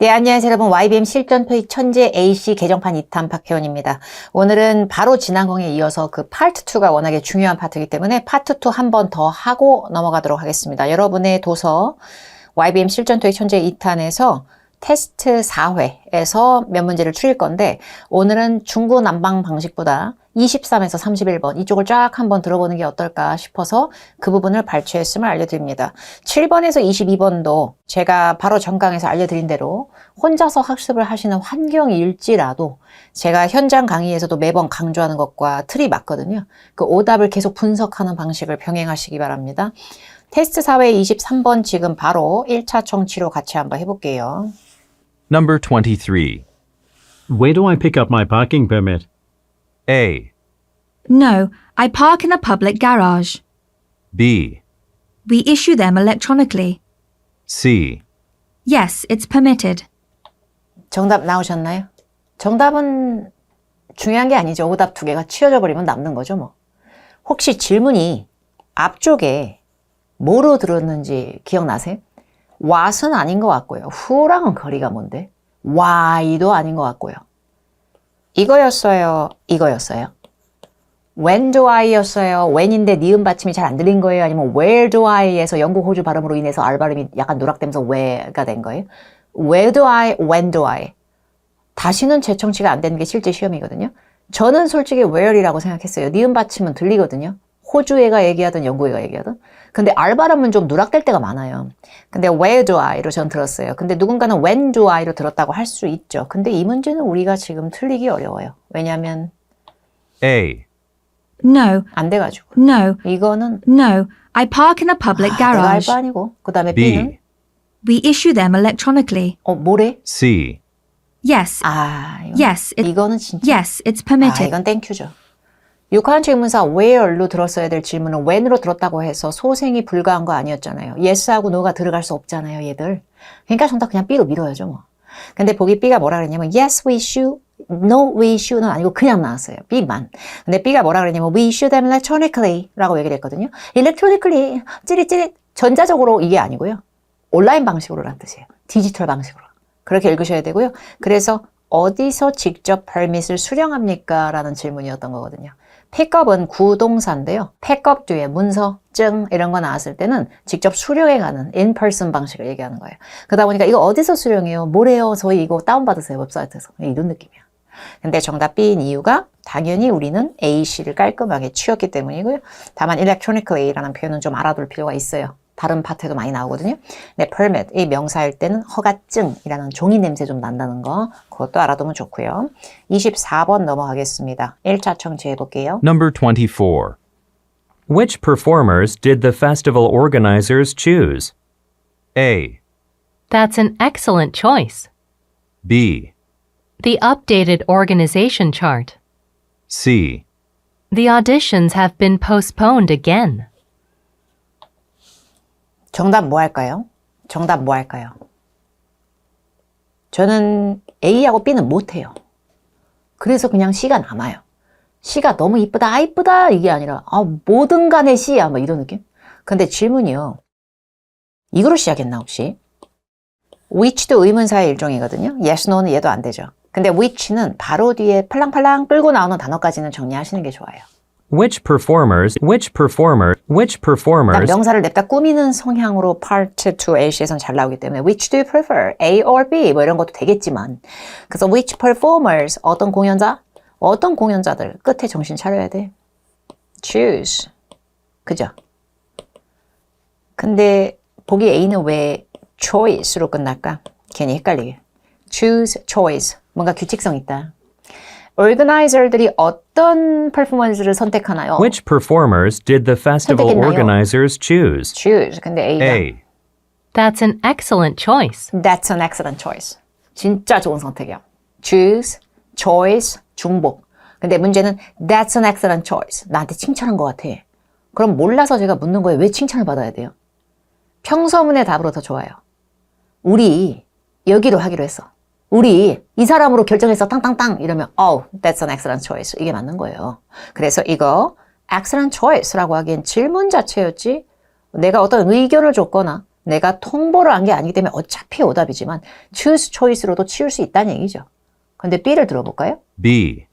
네, 안녕하세요 여러분. YBM 실전 토익 천재 AC 개정판 2탄 박혜원입니다. 오늘은 바로 지난 강의에 이어서 그 파트 2가 워낙에 중요한 파트이기 때문에 파트 2 한 번 더 하고 넘어가도록 하겠습니다. 여러분의 도서 YBM 실전 토익 천재 2탄에서 테스트 4회에서 몇 문제를 추릴 건데 오늘은 중구난방 방식보다 23에서 31번 이쪽을 쫙 한번 들어보는 게 어떨까 싶어서 그 부분을 발췌했음을 알려드립니다. 7번에서 22번도 제가 바로 전강에서 알려드린 대로 혼자서 학습을 하시는 환경일지라도 제가 현장 강의에서도 매번 강조하는 것과 틀이 맞거든요. 그 오답을 계속 분석하는 방식을 병행하시기 바랍니다. 테스트 4회 23번 지금 바로 1차 청취로 같이 한번 해볼게요. Number 23. Where do I pick up my parking permit? A. No, I park in a public garage. B. We issue them electronically. C. Yes, it's permitted. 정답 나오셨나요? 정답은 중요한 게 아니죠. 오답 두 개가 치워져 버리면 남는 거죠, 뭐. 혹시 질문이 앞쪽에 뭐로 들었는지 기억나세요? what은 아닌 것 같고요. who랑은 거리가 뭔데? why도 아닌 것 같고요. 이거였어요? 이거였어요? when do I였어요? when인데 니은 받침이 잘 안 들린 거예요? 아니면 where do I에서 영국 호주 발음으로 인해서 R 발음이 약간 누락되면서 where가 된 거예요? where do I, when do I? 다시는 재청취가 안 되는 게 실제 시험이거든요. 저는 솔직히 where이라고 생각했어요. 니은 받침은 들리거든요. 호주 애가 얘기하든 영국 애가 얘기하든. 근데 R 발음은 좀 누락될 때가 많아요. 근데 where do I로 전 들었어요. 근데 누군가는 when do I로 들었다고 할 수 있죠. 근데 이 문제는 우리가 지금 틀리기 어려워요. 왜냐하면 A. No, 안 돼가지고. no, 이거는 no. I park in a public 내가 알 garage. 바 아니고. 그 다음에 B. B는 We issue them electronically. 뭐래? C. Yes, 이거, yes, 이거는 진짜 yes, it's permitted. 이건 땡큐죠. 육하한 질문사 where로 들었어야 될 질문은 when으로 들었다고 해서 소생이 불가한 거 아니었잖아요. yes하고 no가 들어갈 수 없잖아요, 얘들. 그러니까 정답 그냥 B로 밀어야죠, 뭐. 근데 보기 B가 뭐라 그랬냐면 yes, we issue, no, we issue는 아니고 그냥 나왔어요. B만. 근데 B가 뭐라 그랬냐면 we issue them electronically 라고 얘기를 했거든요. electronically, 찌릿찌릿, 전자적으로 이게 아니고요. 온라인 방식으로란 뜻이에요. 디지털 방식으로. 그렇게 읽으셔야 되고요. 그래서 어디서 직접 permit을 수령합니까? 라는 질문이었던 거거든요. 픽업은 구동사인데요. 픽업 뒤에 문서, 증 이런 거 나왔을 때는 직접 수령해 가는 in-person 방식을 얘기하는 거예요. 그러다 보니까 이거 어디서 수령해요? 뭐래요? 저희 이거 다운받으세요. 웹사이트에서. 이런 느낌이야. 근데 정답 B인 이유가 당연히 우리는 A, C를 깔끔하게 치웠기 때문이고요. 다만 electronically라는 표현은 좀 알아둘 필요가 있어요. 다른 파트에도 많이 나오거든요. 네, permit, 이 명사일 때는 허가증이라는 종이 냄새 좀 난다는 거 그것도 알아두면 좋고요. 24번 넘어가겠습니다. 1차 청취해 볼게요. Number 24. Which performers did the festival organizers choose? A. That's an excellent choice. B. The updated organization chart. C. The auditions have been postponed again. 정답 뭐 할까요? 정답 뭐 할까요? 저는 A하고 B는 못해요. 그래서 그냥 C가 남아요. C가 너무 이쁘다, 이쁘다 이게 아니라 뭐든 간에 C야 뭐 이런 느낌? 근데 질문이요. 이거로 시작했나 혹시? which도 의문사의 일종이거든요. yes, no는 얘도 안 되죠. 근데 which는 바로 뒤에 팔랑팔랑 끌고 나오는 단어까지는 정리하시는 게 좋아요. Which performers 명사를 냅다 꾸미는 성향으로 Part 2 AC에서는 잘 나오기 때문에 which do you prefer? A or B? 뭐 이런 것도 되겠지만 그래서 which performers? 어떤 공연자? 어떤 공연자들? 끝에 정신 차려야 돼. choose. 그죠? 근데 보기 A는 왜 choice로 끝날까? 괜히 헷갈리게. choose, choice. 뭔가 규칙성 있다. organizer들이 어떤 퍼포먼스를 선택하나요? Which performers did the festival 선택했나요? organizers choose? choose. 근데 A가 A. That's an excellent choice. That's an excellent choice. 진짜 좋은 선택이야. choose, choice, 중복. 근데 문제는 that's an excellent choice. 나한테 칭찬한 것 같아. 그럼 몰라서 제가 묻는 거예요. 왜 칭찬을 받아야 돼요? 평서문의 답으로 더 좋아요. 우리 여기로 하기로 했어. 우리 이 사람으로 결정해서 땅땅땅 이러면 that's an excellent choice. 이게 맞는 거예요. 그래서 이거 excellent choice라고 하기엔 질문 자체였지 내가 어떤 의견을 줬거나 내가 통보를 한 게 아니기 때문에 어차피 오답이지만 choose choice로도 치울 수 있다는 얘기죠. 근데 B를 들어볼까요? B.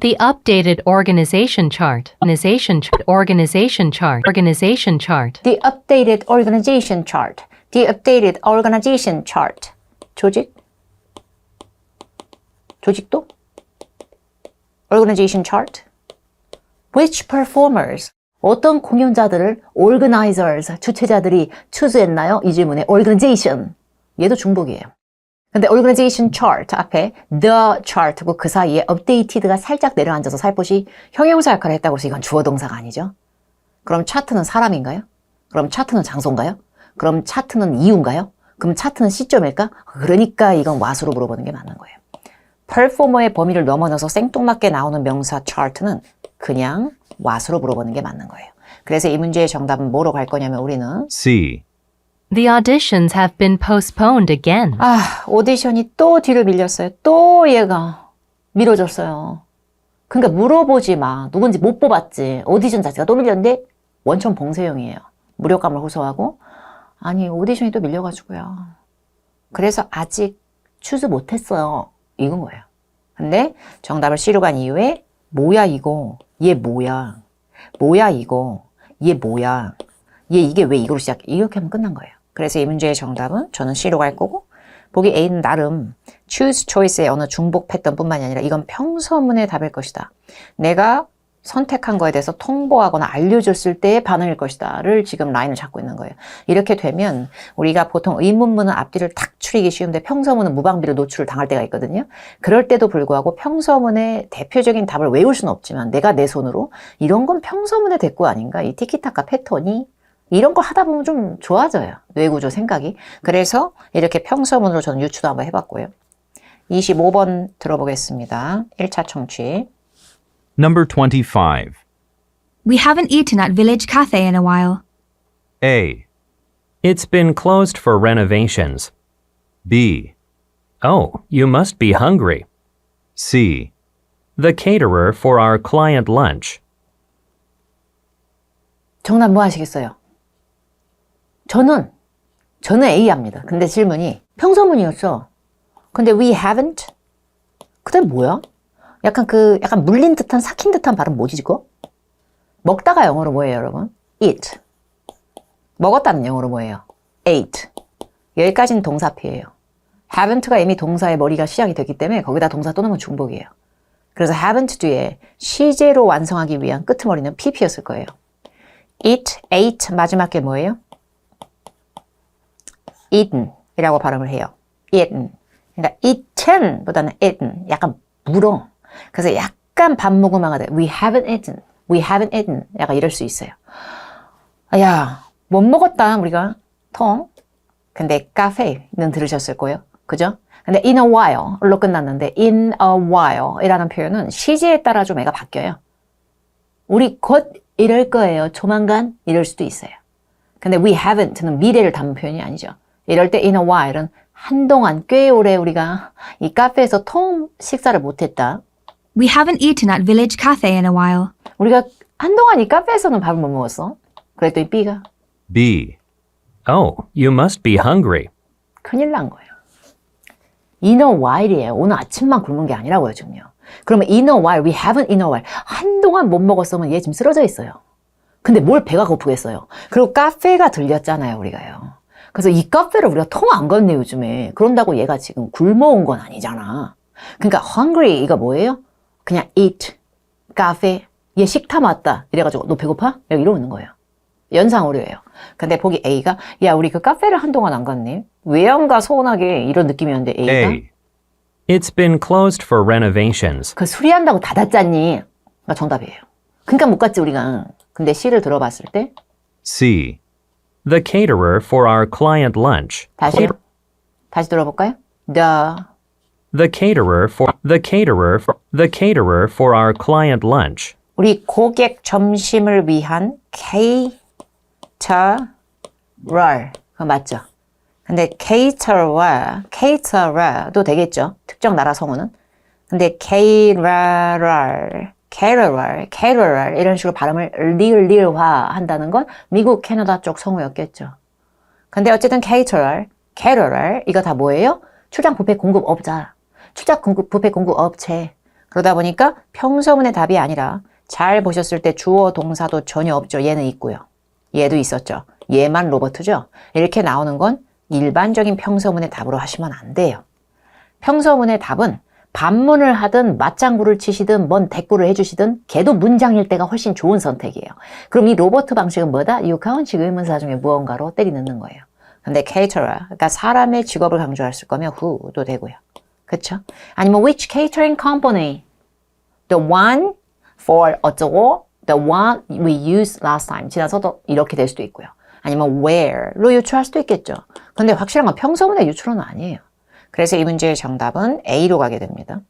The updated organization chart. Organization chart. Organization chart. The updated organization chart. The updated organization chart. 조직? 조직도? Organization chart. Which performers? 어떤 공연자들을 organizers, 주최자들이 추수했나요? 이 질문에 organization. 얘도 중복이에요. 근데 organization chart 앞에 the chart고 그 사이에 updated가 살짝 내려앉아서 살포시 형용사 역할을 했다고 해서 이건 주어 동사가 아니죠. 그럼 차트는 사람인가요? 그럼 차트는 장소인가요? 그럼 차트는 이유인가요? 그럼 차트는 시점일까? 그러니까 이건 what으로 물어보는 게 맞는 거예요. performer의 범위를 넘어서서 생뚱맞게 나오는 명사 chart는 그냥 what으로 물어보는 게 맞는 거예요. 그래서 이 문제의 정답은 뭐로 갈 거냐면 우리는 C. The auditions have been postponed again. 오디션이 또 뒤로 밀렸어요. 또 얘가 미뤄졌어요. 그러니까 물어보지 마. 누군지 못 뽑았지. 오디션 자체가 또 밀렸는데 원천 봉쇄형이에요. 무력감을 호소하고 아니 오디션이 또 밀려가지고요. 그래서 아직 추수 못했어요. 이건 거예요. 근데 정답을 C로 간 이후에 뭐야 이거, 얘 뭐야, 뭐야 이거, 얘 뭐야, 얘 이게 왜 이거로 시작해? 이렇게 하면 끝난 거예요. 그래서 이 문제의 정답은 저는 C로 갈 거고 보기 A는 나름 choose choice의 어느 중복 패턴뿐만이 아니라 이건 평서문의 답일 것이다. 내가 선택한 거에 대해서 통보하거나 알려줬을 때의 반응일 것이다를 지금 라인을 잡고 있는 거예요. 이렇게 되면 우리가 보통 의문문은 앞뒤를 탁 추리기 쉬운데 평서문은 무방비로 노출을 당할 때가 있거든요. 그럴 때도 불구하고 평서문의 대표적인 답을 외울 수는 없지만 내가 내 손으로 이런 건 평서문의 대꾸 아닌가? 이 티키타카 패턴이 이런 거 하다 보면 좀 좋아져요. 뇌구조 생각이. 그래서 이렇게 평서문으로 저는 유추도 한번 해봤고요. 25번 들어보겠습니다. 1차 청취. Number 25. We haven't eaten at Village Cafe in a while. A. It's been closed for renovations. B. Oh, you must be hungry. C. The caterer for our client lunch. 정답 뭐 하시겠어요? 저는 A 합니다. 근데 질문이 평서문이었죠. 근데 we haven't? 그게 뭐야? 약간 물린 듯한 삭힌 듯한 발음 뭐지 이거? 먹다가 영어로 뭐예요, 여러분? eat. 먹었다는 영어로 뭐예요? ate. 여기까지는 동사피예요. haven't가 이미 동사의 머리가 시작이 됐기 때문에 거기다 동사 또 넣으면 중복이에요. 그래서 haven't 뒤에 시제로 완성하기 위한 끄트머리는 pp였을 거예요. eat, ate 마지막 게 뭐예요? eaten 이라고 발음을 해요. eaten. 그러니까 eaten 보다는 eaten. 약간 물어. 그래서 약간 반모구망하다. We haven't eaten. We haven't eaten. 약간 이럴 수 있어요. 야, 못 먹었다 우리가 통. 근데 카페는 들으셨을 거예요. 그죠? 근데 in a while로 끝났는데 in a while 이라는 표현은 시제에 따라 좀 애가 바뀌어요. 우리 곧 이럴 거예요. 조만간 이럴 수도 있어요. 근데 we haven't는 미래를 담은 표현이 아니죠. 이럴 때 in a while은 한동안 꽤 오래 우리가 이 카페에서 통 식사를 못했다. We haven't eaten at Village Cafe in a while. 우리가 한동안 이 카페에서는 밥을 못 먹었어. 그랬더니 B가 B. Oh, you must be hungry. 큰일 난 거예요. In a while이에요. 오늘 아침만 굶은 게 아니라고요, 지금요. 그러면 in a while, we haven't in a while. 한동안 못 먹었으면 얘 지금 쓰러져 있어요. 근데 뭘 배가 고프겠어요. 그리고 카페가 들렸잖아요, 우리가요. 그래서 이 카페를 우리가 통 안 갔네, 요즘에. 그런다고 얘가 지금 굶어온 건 아니잖아. 그러니까 hungry 이거 뭐예요? 그냥 eat, 카페, 얘 식탐 왔다. 이래가지고 너 배고파? 이러고 있는 거예요. 연상 오류예요. 근데 보기 A가 야 우리 그 카페를 한동안 안 갔네. 왜 안 가 서운하게 이런 느낌이었는데 A가 A. It's been closed for renovations. 그 수리한다고 닫았잖니. 가 정답이에요. 그러니까 못 갔지 우리가. 근데 C를 들어봤을 때 C. The caterer for our client lunch. 다시 들어볼까요? The caterer for our client lunch. 우리 고객 점심을 위한 caterer. 그거 맞죠? 근데 caterer도 되겠죠. 특정 나라 성우는. 근데 caterer 이런 식으로 발음을 리을화 한다는 건 미국, 캐나다 쪽 성우였겠죠. 근데 어쨌든 caterer 이거 다 뭐예요? 출장 뷔페 공급업자, 출장 뷔페 공급업체. 그러다 보니까 평서문의 답이 아니라 잘 보셨을 때 주어 동사도 전혀 없죠. 얘는 있고요. 얘도 있었죠. 얘만 로버트죠. 이렇게 나오는 건 일반적인 평서문의 답으로 하시면 안 돼요. 평서문의 답은 반문을 하든 맞장구를 치시든 뭔 대꾸를 해주시든 걔도 문장일 때가 훨씬 좋은 선택이에요. 그럼 이 로버트 방식은 뭐다? 육하원식 의문사 중에 무언가로 때리 넣는 거예요. 근데 caterer, 그러니까 사람의 직업을 강조할 거면 who도 되고요. 그쵸? 아니면 which catering company? The one for 어쩌고, the one we used last time. 지나서도 이렇게 될 수도 있고요. 아니면 where로 유추할 수도 있겠죠. 근데 확실한 건 평서문의 유추로는 아니에요. 그래서 이 문제의 정답은 A로 가게 됩니다.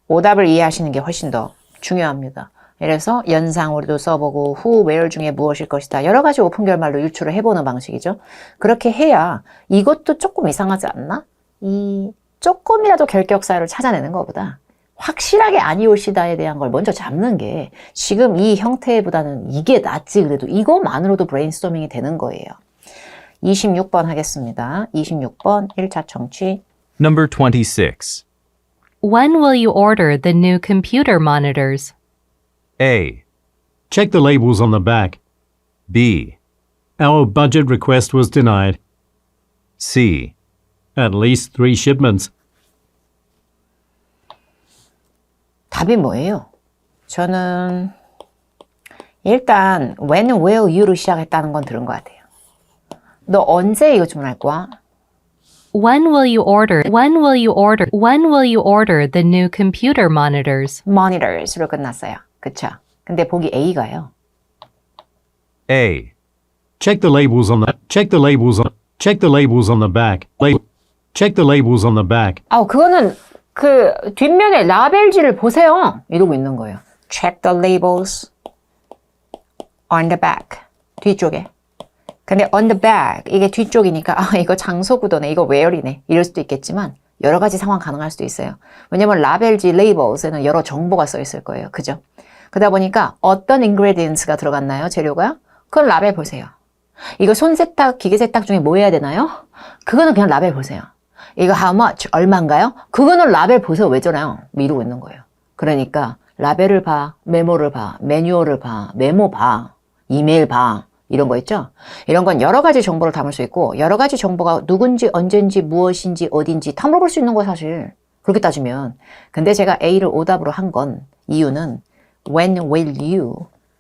오답을 이해하시는 게 훨씬 더 중요합니다. 그래서 연상으로도 써보고 who, where 중에 무엇일 것이다. 여러 가지 오픈 결말로 유추를 해보는 방식이죠. 그렇게 해야 이것도 조금 이상하지 않나? 이 조금이라도 결격사유를 찾아내는 것보다 확실하게 아니올시다에 대한 걸 먼저 잡는 게 지금 이 형태보다는 이게 낫지 그래도 이것만으로도 브레인스토밍이 되는 거예요. 26번 하겠습니다. 26번 1차 청취. Number 26. When will you order the new computer monitors? A. Check the labels on the back. B. Our budget request was denied. C. At least 3 shipments. 답이 뭐예요? 저는 일단 when, will, you로 시작했다는 건 들은 것 같아요. 너 언제 이거 주문할 거야? When will you order the new computer monitors? monitors로 끝났어요. 그쵸? 근데 보기 A가요. A. Check the labels on the back. Check the labels on the back. 그거는 그 뒷면에 라벨지를 보세요. 이러고 있는 거예요. Check the labels on the back. 뒤쪽에. 근데 on the back 이게 뒤쪽이니까 이거 장소 구도네. 이거 where이네. 이럴 수도 있겠지만 여러 가지 상황 가능할 수도 있어요. 왜냐면 라벨지 labels에는 여러 정보가 써 있을 거예요. 그죠? 그러다 보니까 어떤 ingredients가 들어갔나요? 재료가? 그건 라벨 보세요. 이거 손세탁, 기계세탁 중에 뭐 해야 되나요? 그거는 그냥 라벨 보세요. 이거 how much? 얼마인가요? 그거는 라벨 보세요. 왜 저래요? 이러고 있는 거예요. 그러니까 라벨을 봐, 메모를 봐, 매뉴얼을 봐, 메모 봐, 이메일 봐. 이런 거 있죠? 이런 건 여러 가지 정보를 담을 수 있고 여러 가지 정보가 누군지 언제인지 무엇인지 어딘지 다 물어볼 수 있는 거예요. 사실. 그렇게 따지면. 근데 제가 A를 오답으로 한 건 이유는 when will you?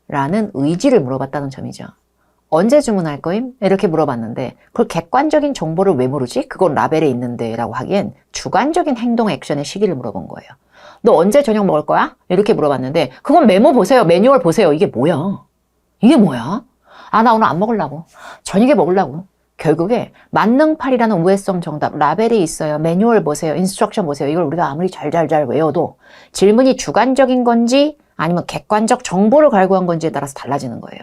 라는 의지를 물어봤다는 점이죠. 언제 주문할 거임? 이렇게 물어봤는데 그걸 객관적인 정보를 왜 모르지? 그건 라벨에 있는데 라고 하기엔 주관적인 행동 액션의 시기를 물어본 거예요. 너 언제 저녁 먹을 거야? 이렇게 물어봤는데 그건 메모 보세요. 매뉴얼 보세요. 이게 뭐야? 이게 뭐야? 나 오늘 안 먹으려고. 저녁에 먹으려고. 결국에 만능팔이라는 우회성 정답 라벨이 있어요. 매뉴얼 보세요. 인스트럭션 보세요. 이걸 우리가 아무리 잘 외워도 질문이 주관적인 건지 아니면 객관적 정보를 갈구한 건지에 따라서 달라지는 거예요.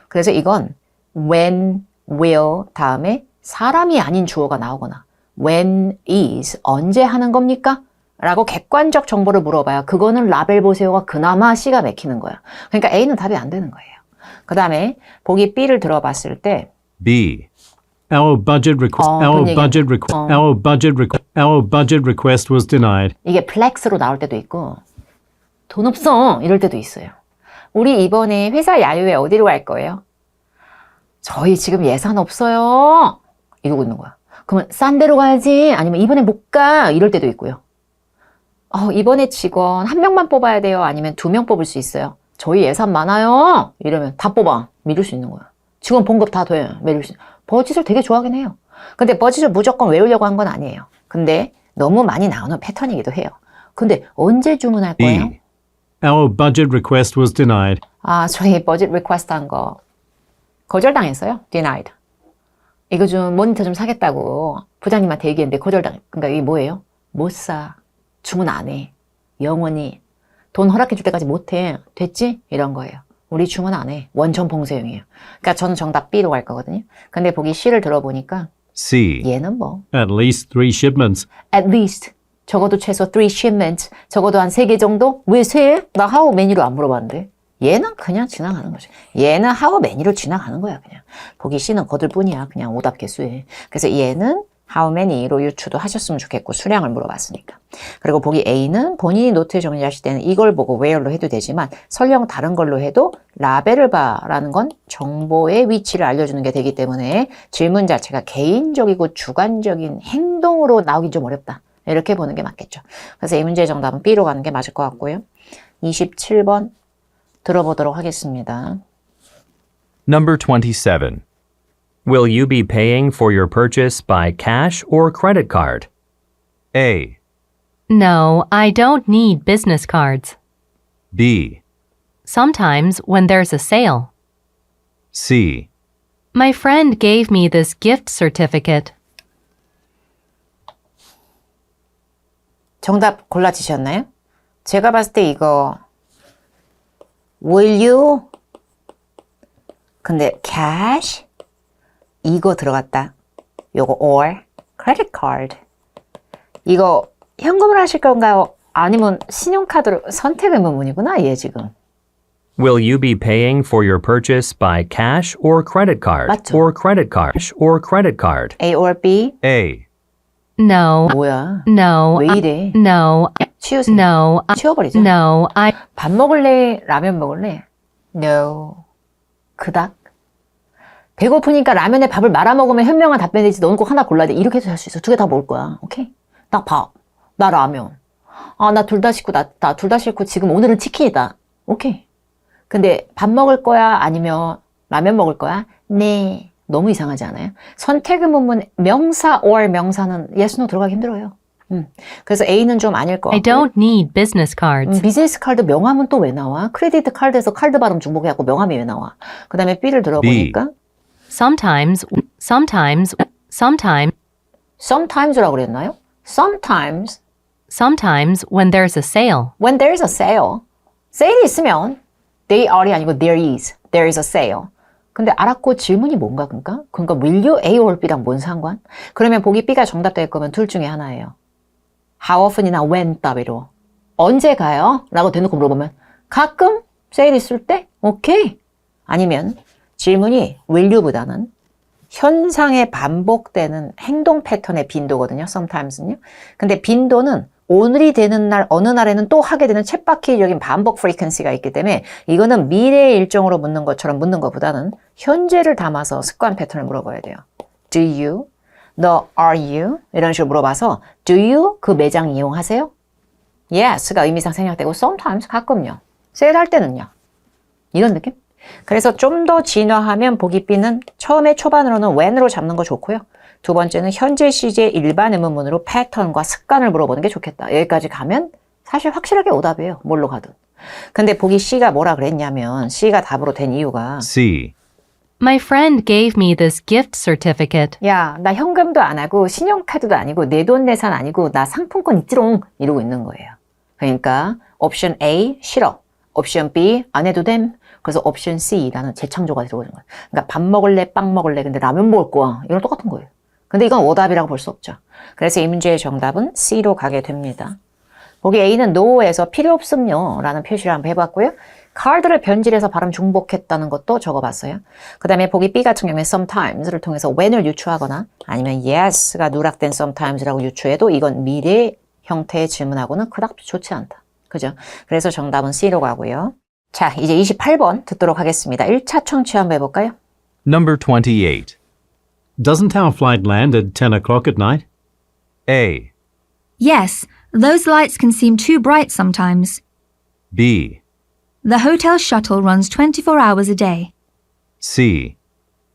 그래서 이건 when, will 다음에 사람이 아닌 주어가 나오거나 when is 언제 하는 겁니까? 라고 객관적 정보를 물어봐야 그거는 라벨 보세요가 그나마 C가 막히는 거야. 그러니까 A는 답이 안 되는 거예요. 그 다음에 보기 B를 들어봤을 때 B. Our budget request was denied. 이게 플렉스로 나올 때도 있고 돈 없어 이럴 때도 있어요. 우리 이번에 회사 야유회 어디로 갈 거예요? 저희 지금 예산 없어요. 이러고 있는 거야. 그러면 싼 데로 가야지. 아니면 이번에 못 가. 이럴 때도 있고요. 이번에 직원 1명만 뽑아야 돼요. 아니면 2명 뽑을 수 있어요. 저희 예산 많아요. 이러면 다 뽑아. 미룰 수 있는 거야. 직원 봉급 다 돼. 미룰 수. 버짓을 되게 좋아하긴 해요. 근데 버짓을 무조건 외우려고 한 건 아니에요. 근데 너무 많이 나오는 패턴이기도 해요. 근데 언제 주문할 거예요? B. Our budget request was denied. 저희 버짓 리퀘스트 한 거 거절당했어요. denied. 이거 좀 모니터 좀 사겠다고 부장님한테 얘기했는데 그러니까 이게 뭐예요? 못 사. 주문 안 해. 영원히. 돈 허락해 줄 때까지 못 해. 됐지? 이런 거예요. 우리 주문 안 해. 원천 봉쇄용이에요. 그러니까 저는 정답 B로 갈 거거든요. 근데 보기 C를 들어보니까 C. 얘는 뭐 At least 3 shipments. at least 적어도 최소 3 shipments 적어도 한 3개 정도? 왜 세? 나 how many로 안 물어봤는데 얘는 그냥 지나가는 거죠. 얘는 how many로 지나가는 거야, 그냥. 보기 C는 거들 뿐이야, 그냥 오답 개수에. 그래서 얘는 how many로 유추도 하셨으면 좋겠고, 수량을 물어봤으니까. 그리고 보기 A는 본인이 노트에 정리하실 때는 이걸 보고 where로 해도 되지만, 설령 다른 걸로 해도 라벨을 봐라는 건 정보의 위치를 알려주는 게 되기 때문에 질문 자체가 개인적이고 주관적인 행동으로 나오긴 좀 어렵다. 이렇게 보는 게 맞겠죠. 그래서 이 문제의 정답은 B로 가는 게 맞을 것 같고요. 27번 들어보도록 하겠습니다. Number 27. Will you be paying for your purchase by cash or credit card? A. No, I don't need business cards. B. Sometimes when there's a sale. C. My friend gave me this gift certificate. 정답 골라지셨나요? 제가 봤을 때 이거 Will you? 근데 cash? 이거 들어갔다. 요거 or credit card. 이거 현금으로 하실 건가요? 아니면 신용카드로 선택 의문문이구나, 얘 지금. Will you be paying for your purchase by cash or credit card? 맞죠? Or credit card? Or credit card? A or B? A. No, 뭐야? no, 왜 이래? no, 치우세요. no, 치워버리자. no, 밥 먹을래? 라면 먹을래? No. 그닥. 배고프니까 라면에 밥을 말아 먹으면 현명한 답변이지. 너는 꼭 하나 골라야 돼. 이렇게 해서 할 수 있어. 두 개 다 먹을 거야. 오케이? 나 밥. 나 라면. 아, 나 둘 다 싫고, 나 둘 다 싫고, 지금 오늘은 치킨이다. 오케이. 근데 밥 먹을 거야? 아니면 라면 먹을 거야? 네. 너무 이상하지 않아요? 선택 의문문 명사 or 명사는 yes, no 들어가기 힘들어요. 그래서 A는 좀 아닐 것 I 같고. don't need business cards. 비즈니스 카드 명함은 또 왜 나와? 크레디트 카드에서 카드 발음 중복해갖고 명함이 왜 나와? 그 다음에 B를 들어보니까 Sometimes, sometimes라고 그랬나요? Sometimes sometimes when there's a sale. when there's a sale. 세일이 있으면 they are이 아니고 there is a sale. 근데 알았고 질문이 뭔가 그러니까? 그러니까 will you A or B랑 뭔 상관? 그러면 보기 B가 정답 될 거면 둘 중에 하나예요. How often이나 when 따위로. 언제 가요? 라고 대놓고 물어보면 가끔 세일 있을 때? 오케이. 아니면 질문이 will you보다는 현상에 반복되는 행동 패턴의 빈도거든요. sometimes는요. 근데 빈도는 오늘이 되는 날 어느 날에는 또 하게 되는 쳇바퀴적인 반복 frequency가 있기 때문에 이거는 미래의 일정으로 묻는 것처럼 묻는 것보다는 현재를 담아서 습관 패턴을 물어봐야 돼요. Do you? 너 are you? 이런 식으로 물어봐서 Do you 그 매장 이용하세요? Yes가 의미상 생략되고 sometimes 가끔요. 세일할 때는요. 이런 느낌? 그래서 좀 더 진화하면 보기 B는 처음에 초반으로는 when으로 잡는 거 좋고요. 두 번째는 현재 시제 일반 의문문으로 패턴과 습관을 물어보는 게 좋겠다. 여기까지 가면 사실 확실하게 오답이에요. 뭘로 가든. 근데 보기 C가 뭐라 그랬냐면 C가 답으로 된 이유가 C. My friend gave me this gift certificate. 야, 나 현금도 안 하고 신용카드도 아니고 내돈내산 아니고 나 상품권 있지롱 이러고 있는 거예요. 그러니까 옵션 A 싫어. 옵션 B 안 해도 됨. 그래서 옵션 C라는 재창조가 들어오는 거예요. 그러니까 밥 먹을래, 빵 먹을래, 근데 라면 먹을 거야. 이건 똑같은 거예요. 근데 이건 오답이라고 볼 수 없죠. 그래서 이 문제의 정답은 C로 가게 됩니다. 보기 A는 no에서 필요 없음요 라는 표시를 한번 해봤고요. 카드를 변질해서 발음 중복했다는 것도 적어봤어요. 그 다음에 보기 B 같은 경우에 sometimes를 통해서 when을 유추하거나 아니면 yes가 누락된 sometimes라고 유추해도 이건 미래 형태의 질문하고는 그닥 좋지 않다. 그죠? 그래서 정답은 C로 가고요. 자, 이제 28번 듣도록 하겠습니다. 1차 청취 한번 해볼까요? Number 28. Doesn't our flight land at 10 o'clock at night? A. Yes, those lights can seem too bright sometimes. B. The hotel shuttle runs 24 hours a day. C.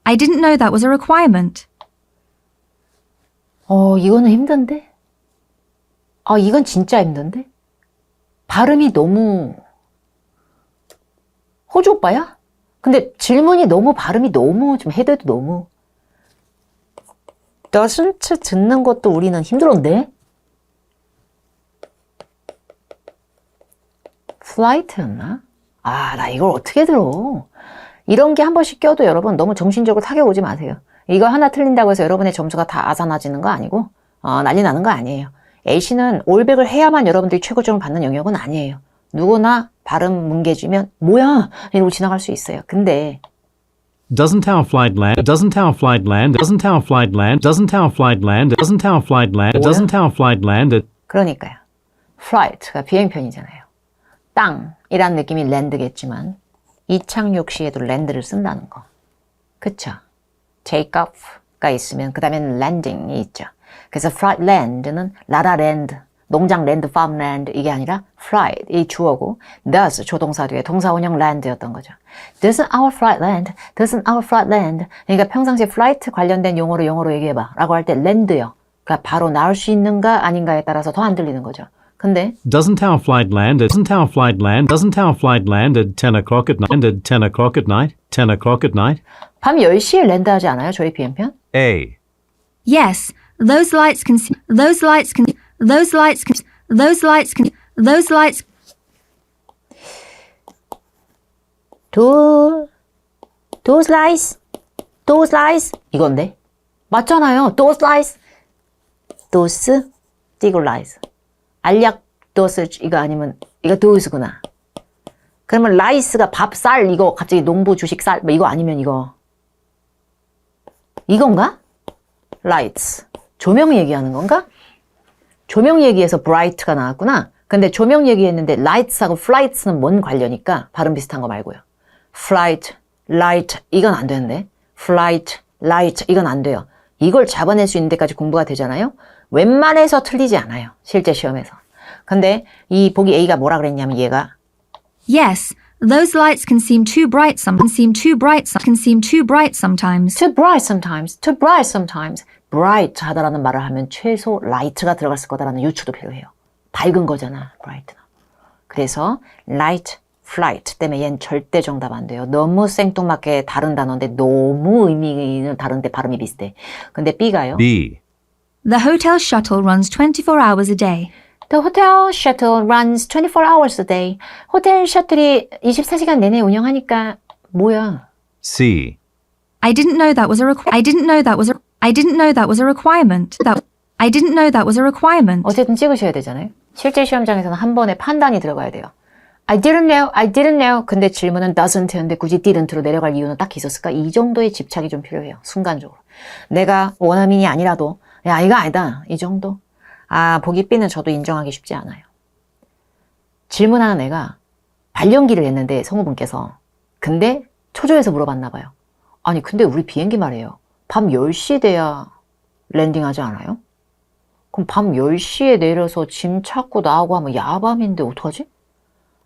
I didn't know that was a requirement. 이거는 힘든데? 이건 진짜 힘든데? 발음이 너무 호주 오빠야? 근데 질문이 너무 발음이 너무 좀 헤드도 너무 doesn't 듣는 것도 우리는 힘들었는데? flight였나? 나 이걸 어떻게 들어? 이런 게 한 번씩 껴도 여러분 너무 정신적으로 타격 오지 마세요. 이거 하나 틀린다고 해서 여러분의 점수가 다 아사나지는 거 아니고 난리 나는 거 아니에요. A씨는 올백을 해야만 여러분들이 최고점을 받는 영역은 아니에요. 누구나 발음 뭉개지면 뭐야 이러고 지나갈 수 있어요. 근데 Doesn't our flight land? Doesn't our flight land? Doesn't our flight land? Doesn't our flight land? Doesn't our flight land? Doesn't our flight land? 그러니까요. flight가 비행편이잖아요. 땅이란 느낌이 land겠지만 이착륙 시에도 land를 쓴다는 거. 그쵸? take off가 있으면 그 다음에는 landing이 있죠. 그래서 flight land는 라라 랜드, 농장 랜드, farm land 이게 아니라 flight 이 주어고 does 조동사 뒤에 동사 원형 land였던 거죠. Doesn't our flight land? Doesn't our flight land? 그러니까 평상시에 flight 관련된 용어로 영어로 얘기해봐 라고 할 때 land요. 그러니까 바로 나올 수 있는가 아닌가에 따라서 더 안 들리는 거죠. 근데 Doesn't our flight land? Doesn't our flight land? Doesn't our flight land at 10 o'clock at night? At 10 o'clock at night? 10 o'clock at night? 밤 10시에 랜드하지 않아요? 저희 비행편? A. Yes, those lights can see. Those lights can. Those lights can. Those lights can. Those lights. Those lights 이건데 맞잖아요. Those lights 띄고 lies 알약 those 이거 아니면 이거 those구나. 그러면 라이스가 밥, 쌀 이거 갑자기 농부 주식 쌀 뭐 이거 아니면 이건가? lights 조명 얘기하는 건가? 조명 얘기해서 bright가 나왔구나. 근데 조명 얘기했는데 lights하고 flights는 뭔 관련일까? 발음 비슷한 거 말고요. flight, light 이건 안 되는데 flight, light 이건 안 돼요. 이걸 잡아낼 수 있는 데까지 공부가 되잖아요. 웬만해서 틀리지 않아요. 실제 시험에서. 근데 이 보기 A가 뭐라 그랬냐면 얘가 Yes, those lights can seem too bright. Some can seem too bright. Some can seem too bright sometimes. too bright sometimes, too bright sometimes. bright 하다라는 말을 하면 최소 light가 들어갔을 거다라는 유추도 필요해요. 밝은 거잖아, bright는. 그래서 light, flight 때문에 얘는 절대 정답 안 돼요. 너무 생뚱맞게 다른 단어인데 너무 의미는 다른데 발음이 비슷해. 근데 B가요. B. The hotel shuttle runs 24 hours a day. The hotel shuttle runs 24 hours a day. 호텔 셔틀이 24시간 내내 운영하니까 뭐야? C. I didn't know that was a I didn't know that was a I didn't know that was a requirement. I didn't know that was a requirement. 어쨌든 찍으셔야 되잖아요. 실제 시험장에서는 한 번에 판단이 들어가야 돼요. I didn't know. 근데 질문은 doesn't 했는데 굳이 didn't로 내려갈 이유는 딱히 있었을까? 이 정도의 집착이 좀 필요해요. 순간적으로. 내가 원어민이 아니라도 야 이거 아니다. 이 정도. 아 보기 B는 저도 인정하기 쉽지 않아요. 질문하는 애가 발연기를 했는데 성우분께서 근데 초조해서 물어봤나 봐요. 아니 근데 우리 비행기 말이에요. 밤 10시 돼야 랜딩하지 않아요? 그럼 밤 10시에 내려서 짐 찾고 나오고 하면 야밤인데 어떡하지?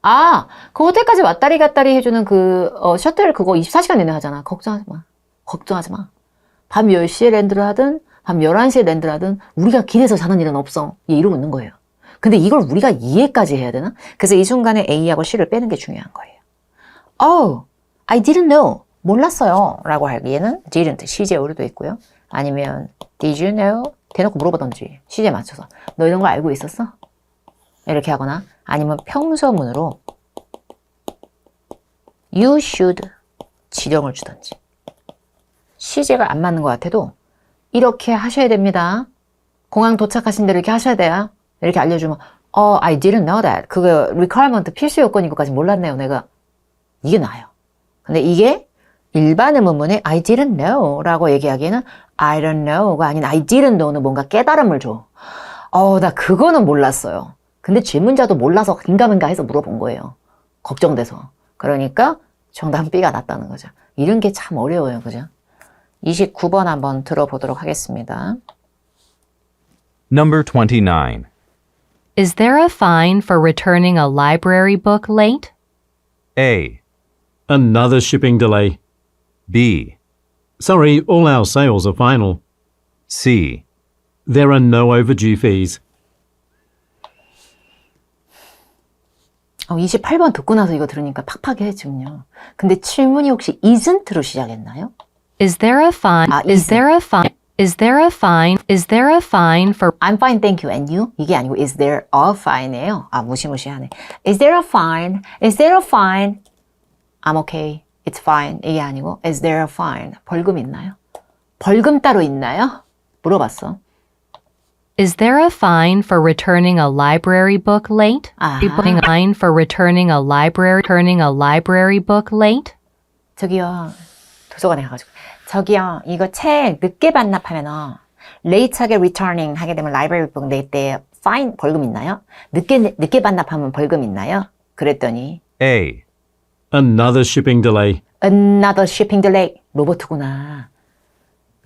아, 그 호텔까지 왔다리 갔다리 해주는 셔틀 그거 24시간 내내 하잖아. 걱정하지 마. 걱정하지 마. 밤 10시에 랜드를 하든 밤 11시에 랜드를 하든 우리가 길에서 자는 일은 없어. 얘 이러고 있는 거예요. 근데 이걸 우리가 이해까지 해야 되나? 그래서 이 순간에 A하고 C를 빼는 게 중요한 거예요. Oh, I didn't know. 몰랐어요. 라고 하기에는 didn't, 시제 오류도 있고요. 아니면 did you know? 대놓고 물어보던지 시제 맞춰서 너 이런 거 알고 있었어? 이렇게 하거나 아니면 평소문으로 you should 지령을 주던지 시제가 안 맞는 것 같아도 이렇게 하셔야 됩니다. 공항 도착하신 대로 이렇게 하셔야 돼요. 이렇게 알려주면 I didn't know that. 그거 requirement 필수 요건인 것까지 몰랐네요. 내가. 이게 나아요. 근데 이게 일반 의문문에 I didn't know 라고 얘기하기에는 I don't know가 아닌 I didn't know는 뭔가 깨달음을 줘. 나 그거는 몰랐어요. 근데 질문자도 몰라서 긴가민가 해서 물어본 거예요. 걱정돼서. 그러니까 정답 B가 낫다는 거죠. 이런 게 참 어려워요. 그죠? 29번 한번 들어보도록 하겠습니다. Number 29. Is there a fine for returning a library book late? A. Another shipping delay. B. Sorry, all our sales are final. C. There are no overdue fees. 28번 듣고 나서 이거 들으니까 팍팍해 지금요. 근데 질문이 혹시 isn't로 시작했나요? Is there a fine? Is there a fine? Is there a fine? Is there a fine for I'm fine, thank you, and you? 이게 아니고 is there a fine이에요. 무시무시하네. Is there a fine? Is there a fine? I'm okay, it's fine. 이게 아니고 is there a fine? 벌금 있나요? 벌금 따로 있나요? 물어봤어. Is there a fine for returning a library book late? Ah. Fine for returning a library book late? 저기요, 도서관에 가가지고. 저기요, 이거 책 늦게 반납하면, late하게 returning 하게 되면 library book 낼 때 fine 벌금 있나요? 늦게 반납하면 벌금 있나요? 그랬더니, A. Another shipping delay. another shipping delay. 로봇구나.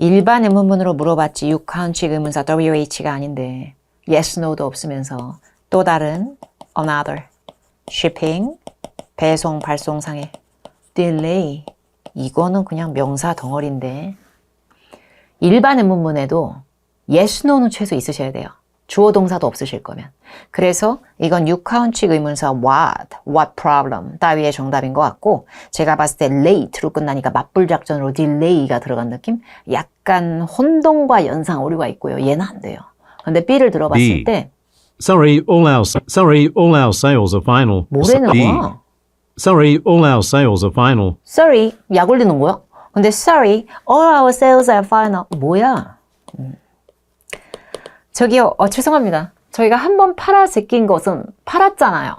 일반 의문문으로 물어봤지 육하원칙 의문사 WH가 아닌데 yes, no도 없으면서 또 다른 another shipping 배송 발송상의 delay 이거는 그냥 명사 덩어리인데 일반 의문문에도 yes, no는 최소 있으셔야 돼요. 주어 동사도 없으실 거면. 그래서 이건 육하원칙 의문사 what problem 따위의 정답인 것 같고 제가 봤을 때 late로 끝나니까 맞불 작전으로 delay가 들어간 느낌? 약간 혼동과 연상 오류가 있고요. 얘는 안 돼요. 근데 B를 들어봤을 B. 때 Sorry, all our sales are final. 뭐라는 B. 거야? Sorry, all our sales are final. Sorry, 약 올리는 거야? 근데 sorry, all our sales are final. 뭐야? 저기요, 죄송합니다. 저희가 한 번 팔아 제낀 것은 팔았잖아요.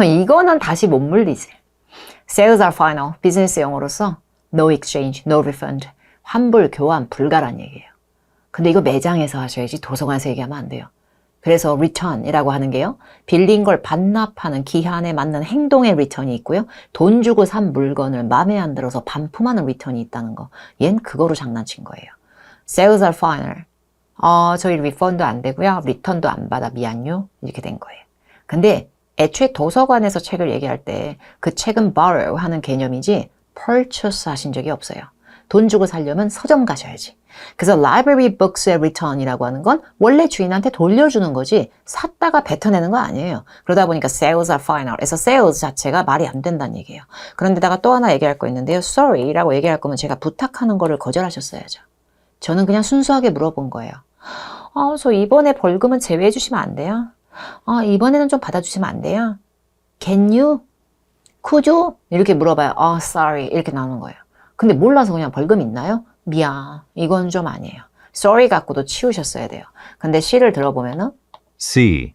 이거는 다시 못 물리지. Sales are final. 비즈니스 용어로서 no exchange, no refund. 환불, 교환 불가란 얘기예요. 근데 이거 매장에서 하셔야지 도서관에서 얘기하면 안 돼요. 그래서 return이라고 하는 게요. 빌린 걸 반납하는 기한에 맞는 행동의 return이 있고요. 돈 주고 산 물건을 마음에 안 들어서 반품하는 return이 있다는 거. 얜 그거로 장난친 거예요. Sales are final. 저희 리펀드 안 되고요. 리턴도 안 받아 미안요. 이렇게 된 거예요. 근데 애초에 도서관에서 책을 얘기할 때 그 책은 borrow 하는 개념이지 purchase 하신 적이 없어요. 돈 주고 살려면 서점 가셔야지. 그래서 library books의 return이라고 하는 건 원래 주인한테 돌려주는 거지 샀다가 뱉어내는 거 아니에요. 그러다 보니까 sales are final. 그래서 sales 자체가 말이 안 된다는 얘기예요. 그런데다가 또 하나 얘기할 거 있는데요. sorry라고 얘기할 거면 제가 부탁하는 거를 거절하셨어야죠. 저는 그냥 순수하게 물어본 거예요. 저 이번에 벌금은 제외해 주시면 안 돼요? 이번에는 좀 받아주시면 안 돼요? Can you? Could you? 이렇게 물어봐요. Sorry. 이렇게 나오는 거예요. 근데 몰라서 그냥 벌금 있나요? 미안. 이건 좀 아니에요. Sorry 갖고도 치우셨어야 돼요. 근데 C를 들어보면은 C.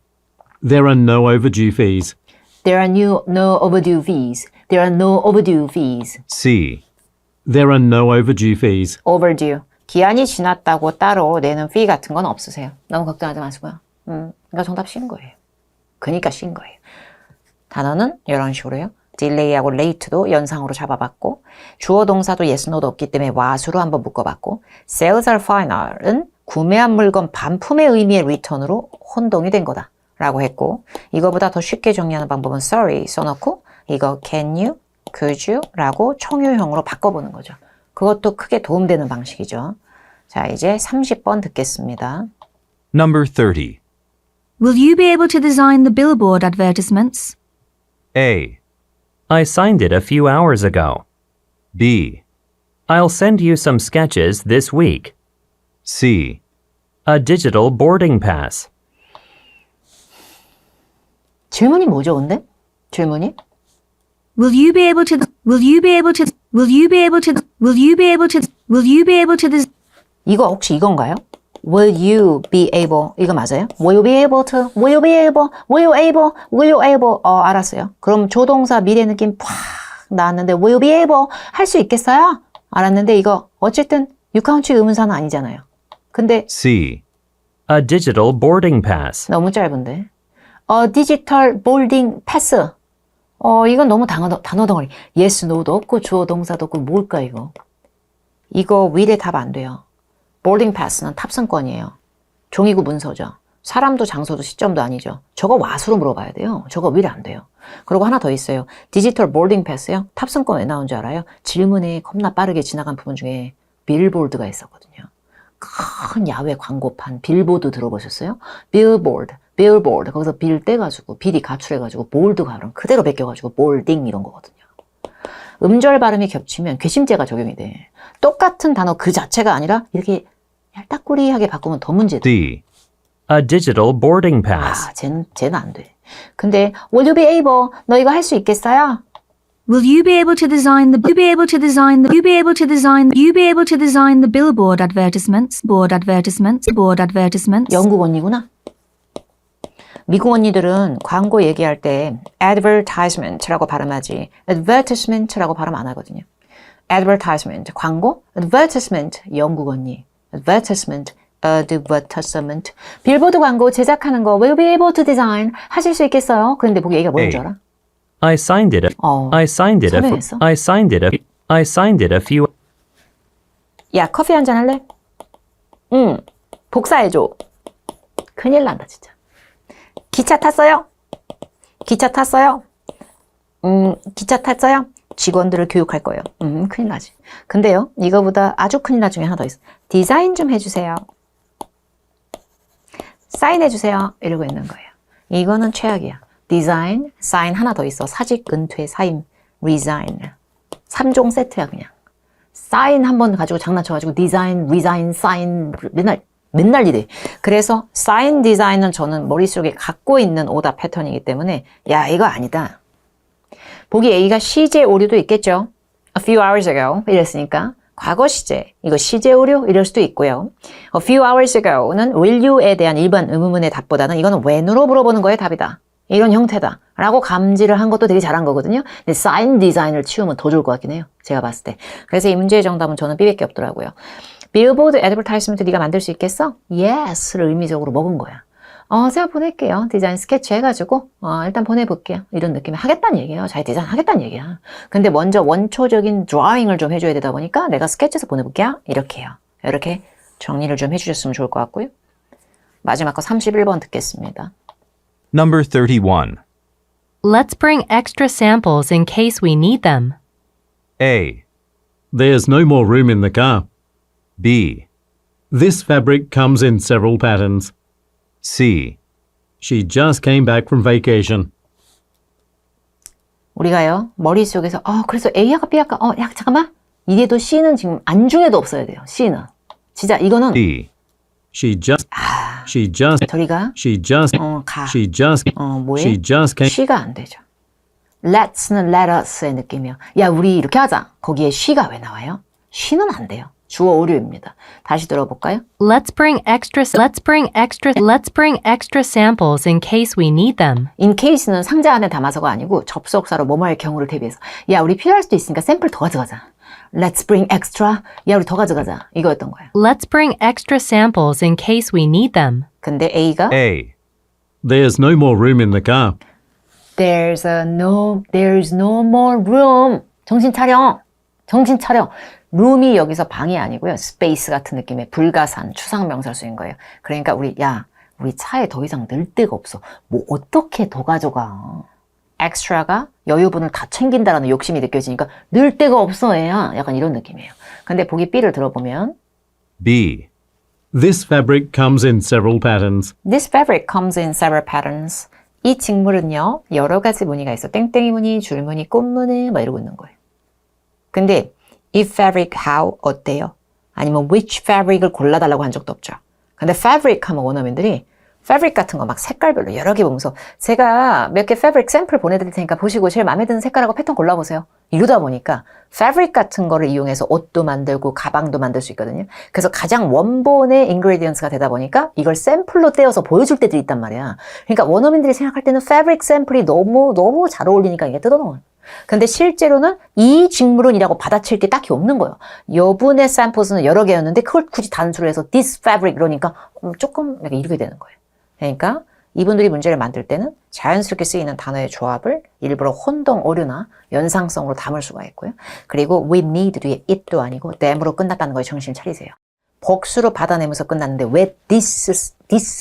There are no overdue fees. There are no overdue fees. There are no overdue fees. C. There are no overdue fees. Overdue. 기한이 지났다고 따로 내는 fee 같은 건 없으세요. 너무 걱정하지 마시고요. 그러니까 정답 C인 거예요. 그러니까 C인 거예요. 단어는 이런 식으로요. delay하고 late도 연상으로 잡아봤고 주어 동사도 yes, no도 없기 때문에 what으로 한번 묶어봤고 sales are final은 구매한 물건 반품의 의미의 return으로 혼동이 된 거다 라고 했고 이거보다 더 쉽게 정리하는 방법은 sorry 써놓고 이거 can you, could you 라고 청유형으로 바꿔보는 거죠. 그것도 크게 도움되는 방식이죠. 자, 이제 30번 듣겠습니다. Number 30. Will you be able to design the billboard advertisements? A. I signed it a few hours ago. B. I'll send you some sketches this week. C. A digital boarding pass. 질문이 뭐죠, 근데? 질문이? Will you be able to will you be able to will you be able to will you be able to will you be able to 이거 혹시 이건가요? Will you be able 이거 맞아요? Will you be able to Will you be able Will you able Will you able 알았어요. 그럼 조동사 미래 느낌 팍 나왔는데 Will you be able 할 수 있겠어요? 알았는데 이거 어쨌든 육하원칙 의문사는 아니잖아요. 근데 C. A digital boarding pass. 너무 짧은데 디지털 볼딩 패스 이건 너무 단어 덩어리 yes, no도 없고 주어 동사도 없고 뭘까 이거 will에 답 안 돼요. boarding pass는 탑승권이에요. 종이고 문서죠. 사람도 장소도 시점도 아니죠. 저거 what으로 물어봐야 돼요. 저거 will에 안 돼요. 그리고 하나 더 있어요. 디지털 보딩 패스요. 탑승권 왜 나온 줄 알아요? 질문에 겁나 빠르게 지나간 부분 중에 빌보드가 있었거든요. 큰 야외 광고판 빌보드 들어보셨어요? 빌보드 거기서 빌 떼가지고 빌이 가출해가지고 볼드가 그럼 그대로 베껴가지고 볼딩 이런 거거든요. 음절 발음이 겹치면 괘씸죄가 적용이 돼. 똑같은 단어 그 자체가 아니라 이렇게 얄딱구리하게 바꾸면 더 문제돼. D. A digital boarding pass. 쟤는 안 돼. 근데 will you be able 너 이거 할 수 있겠어요? Will you be able to design the you be able to design the you be able to design you be able to design the billboard advertisements board advertisements 영국 언니구나. 미국 언니들은 광고 얘기할 때 advertisement라고 발음하지 advertisement라고 발음 안 하거든요. advertisement 광고, advertisement 영국 언니, advertisement 빌보드 광고 제작하는 거 will be able to design 하실 수 있겠어요? 그런데 보기 얘기가 뭐인 줄 알아? I signed it. I signed it. 설명했어? I signed it. I signed it a few. 야, 커피 한잔 할래? 응, 복사해줘. 큰일 난다, 진짜. 기차 탔어요? 기차 탔어요? 기차 탔어요? 직원들을 교육할 거예요. 큰일 나지. 근데요, 이거보다 아주 큰일 나 중에 하나 더 있어. 디자인 좀 해주세요. 사인해주세요. 이러고 있는 거예요. 이거는 최악이야. 디자인, 사인 하나 더 있어. 사직, 은퇴, 사임, resign. 3종 세트야, 그냥. 사인 한 번 가지고 장난쳐가지고 디자인, 리자인, 사인 맨날 이래. 그래서 사인 디자인은 저는 머릿속에 갖고 있는 오답 패턴이기 때문에 야, 이거 아니다. 보기 A가 시제 오류도 있겠죠. A few hours ago 이랬으니까 과거 시제, 이거 시제 오류 이럴 수도 있고요. A few hours ago는 will you에 대한 일반 의문문의 답보다는 이거는 when으로 물어보는 거에 답이다. 이런 형태다 라고 감지를 한 것도 되게 잘한 거거든요. 근데 사인 디자인을 치우면 더 좋을 것 같긴 해요. 제가 봤을 때. 그래서 이 문제의 정답은 저는 B밖에 없더라고요. 빌보드 애드버타이즈먼트 네가 만들 수 있겠어? Yes를 의미적으로 먹은 거야. 제가 보낼게요. 디자인 스케치 해가지고 일단 보내볼게요. 이런 느낌이 하겠다는 얘기예요. 자기 디자인 하겠다는 얘기야. 근데 먼저 원초적인 드라잉을 좀 해줘야 되다 보니까 내가 스케치해서 보내볼게요. 이렇게 해요. 이렇게 정리를 좀 해주셨으면 좋을 것 같고요. 마지막 거 31번 듣겠습니다. Number 31. Let's bring extra samples in case we need them. A. There's no more room in the car. B. This fabric comes in several patterns. C. She just came back from vacation. 우리가요, 머릿속에서, 그래서 A 할까 B 할까? 야, 잠깐만. 이래도 C는 지금 안중에도 없어야 돼요. C는. 진짜 이거는, D. She just 저리가, 가. 뭐해? she just came. she가 안 되죠. let's는 let us의 느낌이요. 야, 우리 이렇게 하자. 거기에 she가 왜 나와요? she는 안 돼요. 주어 오류입니다. 다시 들어볼까요? Let's bring extra samples in case we need them. in case는 상자 안에 담아서가 아니고 접속사로 뭐뭐할 경우를 대비해서 야, 우리 필요할 수도 있으니까 샘플 더 가져가자. Let's bring extra. 야, 우리 더 가져가자. 이거였던 거예요. Let's bring extra samples in case we need them. 근데 A가 A. There's no more room in the car. There's no more room. 정신 차려. 정신 차려. room이 여기서 방이 아니고요. space 같은 느낌의 불가산, 추상명사 쓰인 거예요. 그러니까 우리 차에 더 이상 넣을 데가 없어. 뭐 어떻게 더 가져가. extra가 여유분을 다 챙긴다라는 욕심이 느껴지니까 넣을 데가 없어, 애야. 약간 이런 느낌이에요. 근데 보기 B를 들어보면 B. This fabric comes in several patterns. This fabric comes in several patterns. 이 직물은요, 여러 가지 무늬가 있어. 땡땡이 무늬, 줄무늬, 꽃무늬, 막 이러고 있는 거예요. 근데 이 fabric how 어때요? 아니면 which fabric을 골라달라고 한 적도 없죠. 근데 fabric 하면 원어민들이 fabric 같은 거 막 색깔별로 여러 개 보면서 제가 몇 개 fabric 샘플 보내드릴 테니까 보시고 제일 마음에 드는 색깔하고 패턴 골라보세요. 이러다 보니까 fabric 같은 거를 이용해서 옷도 만들고 가방도 만들 수 있거든요. 그래서 가장 원본의 ingredients가 되다 보니까 이걸 샘플로 떼어서 보여줄 때들이 있단 말이야. 그러니까 원어민들이 생각할 때는 fabric 샘플이 너무 잘 어울리니까 이게 뜯어놓은. 근데 실제로는 이 직물은이라고 받아칠 게 딱히 없는 거예요. 여분의 샘플은 여러 개였는데 그걸 굳이 단수로 해서 this fabric 이러니까 조금 이렇게 되는 거예요. 그러니까 이분들이 문제를 만들 때는 자연스럽게 쓰이는 단어의 조합을 일부러 혼동 오류나 연상성으로 담을 수가 있고요. 그리고 we need 뒤에 it도 아니고 them으로 끝났다는 거에 정신 차리세요. 복수로 받아내면서 끝났는데 왜 this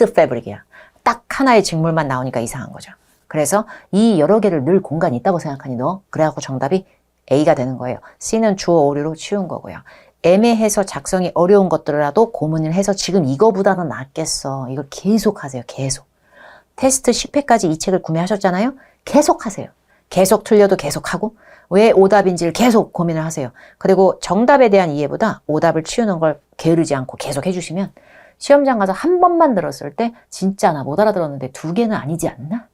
fabric이야. 딱 하나의 직물만 나오니까 이상한 거죠. 그래서 이 여러 개를 늘 공간이 있다고 생각하니 너? 그래갖고 정답이 A가 되는 거예요. C는 주어 오류로 치운 거고요. 애매해서 작성이 어려운 것들이라도 고문을 해서 지금 이거보다는 낫겠어. 이걸 계속 하세요. 계속. 테스트 10회까지 이 책을 구매하셨잖아요. 계속 하세요. 계속 틀려도 계속 하고 왜 오답인지를 계속 고민을 하세요. 그리고 정답에 대한 이해보다 오답을 치우는 걸 게으르지 않고 계속 해주시면 시험장 가서 한 번만 들었을 때 진짜 나 못 알아들었는데 두 개는 아니지 않나?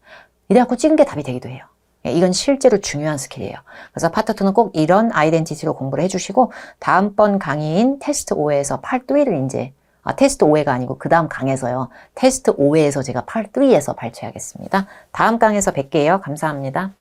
이래갖고 찍은 게 답이 되기도 해요. 이건 실제로 중요한 스킬이에요. 그래서 파트 2는 꼭 이런 아이덴티티로 공부를 해주시고 다음번 강의인 테스트 5회에서 파트 3를 이제 테스트 5회가 아니고 그 다음 강에서요. 테스트 5회에서 제가 파트 3에서 발췌하겠습니다. 다음 강에서 뵐게요. 감사합니다.